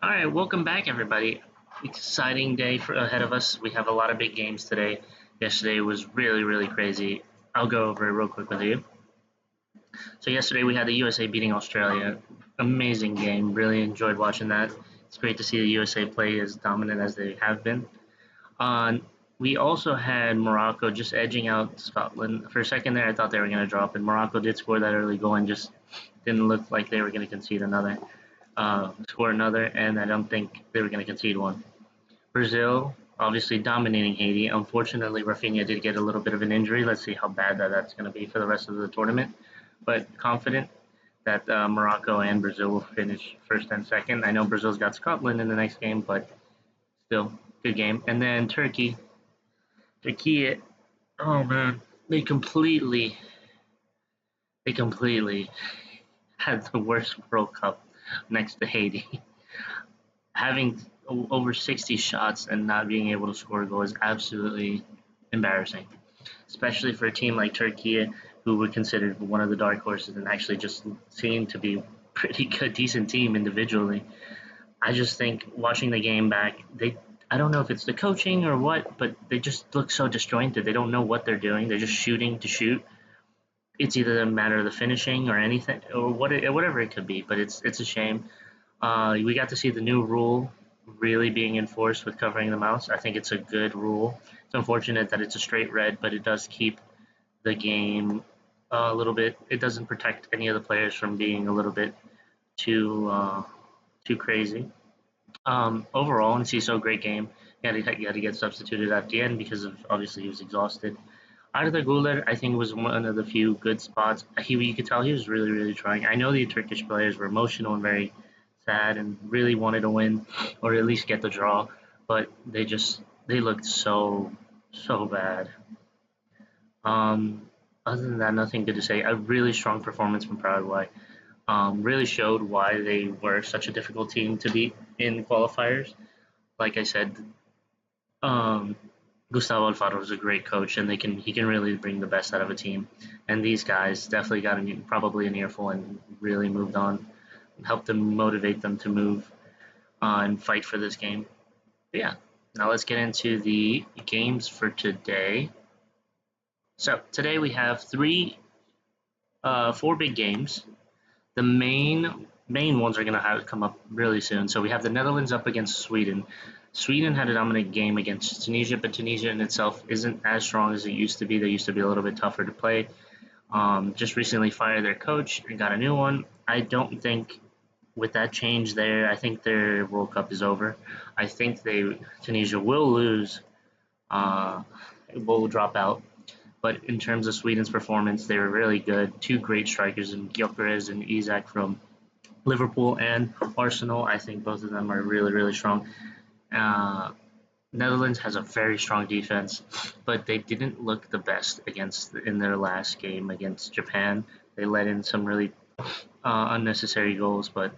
All right, welcome back, everybody. Exciting day ahead of us. We have a lot of big games today. Yesterday was really, really crazy. I'll go over it real quick with you. So yesterday we had the USA beating Australia. Amazing game. Really enjoyed watching that. It's great to see the USA play as dominant as they have been. We also had Morocco just edging out Scotland. For a second there, I thought they were going to drop, and Morocco did score that early goal and just didn't look like they were going to concede another. Score another, and I don't think they were going to concede one. Brazil obviously dominating Haiti. Unfortunately, Rafinha did get a little bit of an injury. Let's see how bad that's going to be for the rest of the tournament. But confident that Morocco and Brazil will finish first and second. I know Brazil's got Scotland in the next game, but still good game. And then Turkey. Oh man, they completely had the worst World Cup next to Haiti. Having over 60 shots and not being able to score a goal is absolutely embarrassing, especially for a team like Turkey, who were considered one of the dark horses and actually just seemed to be pretty good, decent team individually. I just think watching the game back, I don't know if it's the coaching or what, but they just look so disjointed. They don't know what they're doing. They're just shooting to shoot. It's either a matter of the finishing or anything or whatever it could be. But it's a shame. We got to see the new rule really being enforced with covering the mouse. I think it's a good rule. It's unfortunate that it's a straight red, but it does keep the game a little bit. It doesn't protect any of the players from being a little bit too crazy. Overall, and Ciso, great game. He had to get substituted at the end because of obviously he was exhausted. Arda Guler, I think, was one of the few good spots. You could tell he was really, really trying. I know the Turkish players were emotional and very sad and really wanted to win or at least get the draw, but they looked so bad. Other than that, nothing good to say. A really strong performance from Paraguay. Really showed why they were such a difficult team to beat in qualifiers. Like I said, um, Gustavo Alfaro is a great coach, and he can really bring the best out of a team. And these guys definitely got probably an earful and really moved on, helped them motivate them to move and fight for this game. But yeah, now let's get into the games for today. So today we have four big games. The main ones are going to have come up really soon. So we have the Netherlands up against Sweden. Sweden had a dominant game against Tunisia, but Tunisia in itself isn't as strong as it used to be. They used to be a little bit tougher to play. Just recently fired their coach and got a new one. I don't think with that change there, I think their World Cup is over. I think Tunisia will lose, will drop out. But in terms of Sweden's performance, they were really good. Two great strikers in Gyökeres and Isak from Liverpool and Arsenal. I think both of them are really, really strong. Uh, Netherlands has a very strong defense, but they didn't look the best against in their last game against Japan. They let in some really unnecessary goals, but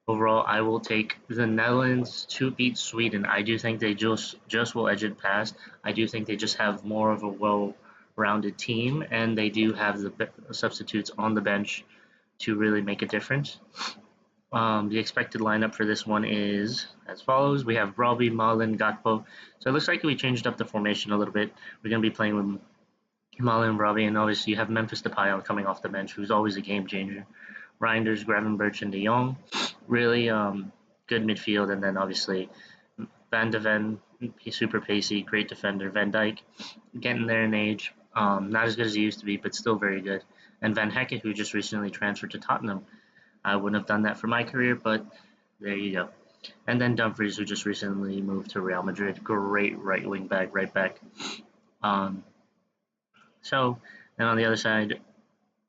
overall, I will take the Netherlands to beat Sweden. I do think they just will edge it past. I do think they just have more of a well-rounded team, and they do have the substitutes on the bench to really make a difference. The expected lineup for this one is as follows. We have Robbie, Malin, Gakpo. So it looks like we changed up the formation a little bit. We're going to be playing with Malin, Robbie, and obviously you have Memphis Depay coming off the bench, who's always a game changer. Reinders, Gravenberch, and De Jong. Really good midfield, and then obviously Van de Ven, he's super pacey, great defender. Van Dijk, getting there in age, not as good as he used to be, but still very good. And Van Hecke, who just recently transferred to Tottenham. I wouldn't have done that for my career, but there you go. And then Dumfries, who just recently moved to Real Madrid. Great right back. Um, so, then on the other side,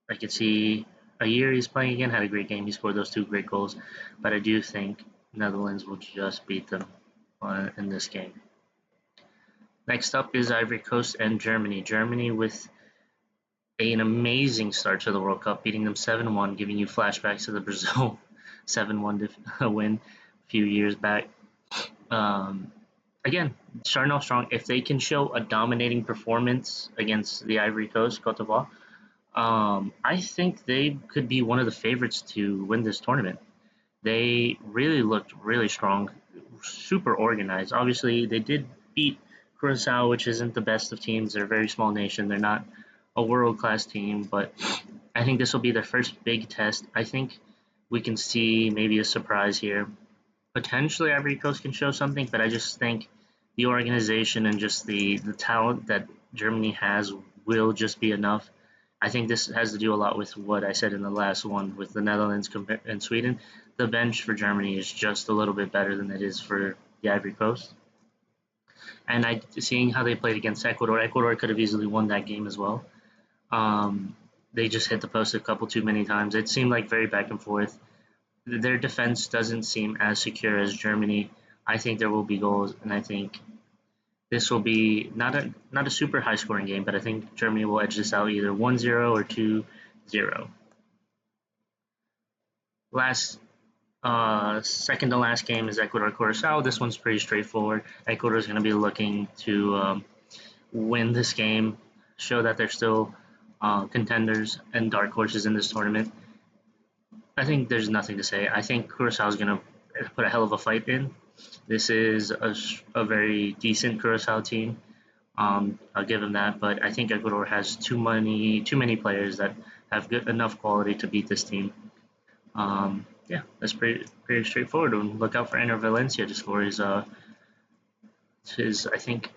I could see a year he's playing again, had a great game. He scored those two great goals. But I do think Netherlands will just beat them in this game. Next up is Ivory Coast and Germany. Germany with an amazing start to the World Cup, beating them 7-1, giving you flashbacks to the Brazil 7-1 win a few years back. Again, starting off strong. If they can show a dominating performance against the Ivory Coast, Cote d'Ivoire, I think they could be one of the favorites to win this tournament. They really looked really strong, super organized. Obviously, they did beat Curacao, which isn't the best of teams. They're a very small nation. They're not a world class team, but I think this will be their first big test. I think we can see maybe a surprise here. Potentially, Ivory Coast can show something, but I just think the organization and just the talent that Germany has will just be enough. I think this has to do a lot with what I said in the last one with the Netherlands and Sweden. The bench for Germany is just a little bit better than it is for the Ivory Coast. And seeing how they played against Ecuador, Ecuador could have easily won that game as well. They just hit the post a couple too many times. It seemed like very back and forth. Their defense doesn't seem as secure as Germany. I think there will be goals, and I think this will be not a super high scoring game, but I think Germany will edge this out either 1-0 or 2-0. Last second to last game is Ecuador Curacao. This one's pretty straightforward. Ecuador is going to be looking to win this game, show that they're still contenders and dark horses in this tournament. I think there's nothing to say. I think Curacao is going to put a hell of a fight in. This is a very decent Curacao team. I'll give them that, but I think Ecuador has too many players that have good enough quality to beat this team. Yeah, that's pretty straightforward. And look out for Enner Valencia to score his I think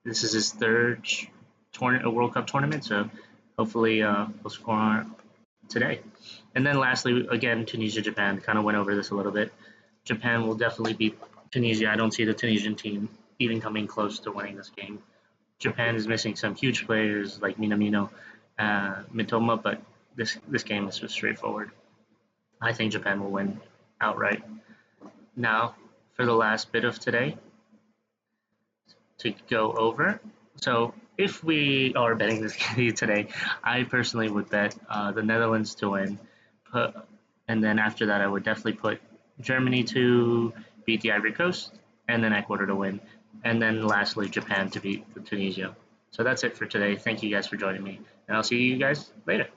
this is his third World Cup tournament, so hopefully he'll score today. And then lastly, again, Tunisia Japan. Kind of went over this a little bit. Japan will definitely beat Tunisia. I don't see the Tunisian team even coming close to winning this game. Japan is missing some huge players like Minamino, Mitoma, but this game is just straightforward. I think Japan will win outright. Now, for the last bit of today to go over. So, if we are betting this game today, I personally would bet the Netherlands to win. And then after that, I would definitely put Germany to beat the Ivory Coast, and then Ecuador to win. And then lastly, Japan to beat Tunisia. So that's it for today. Thank you guys for joining me, and I'll see you guys later.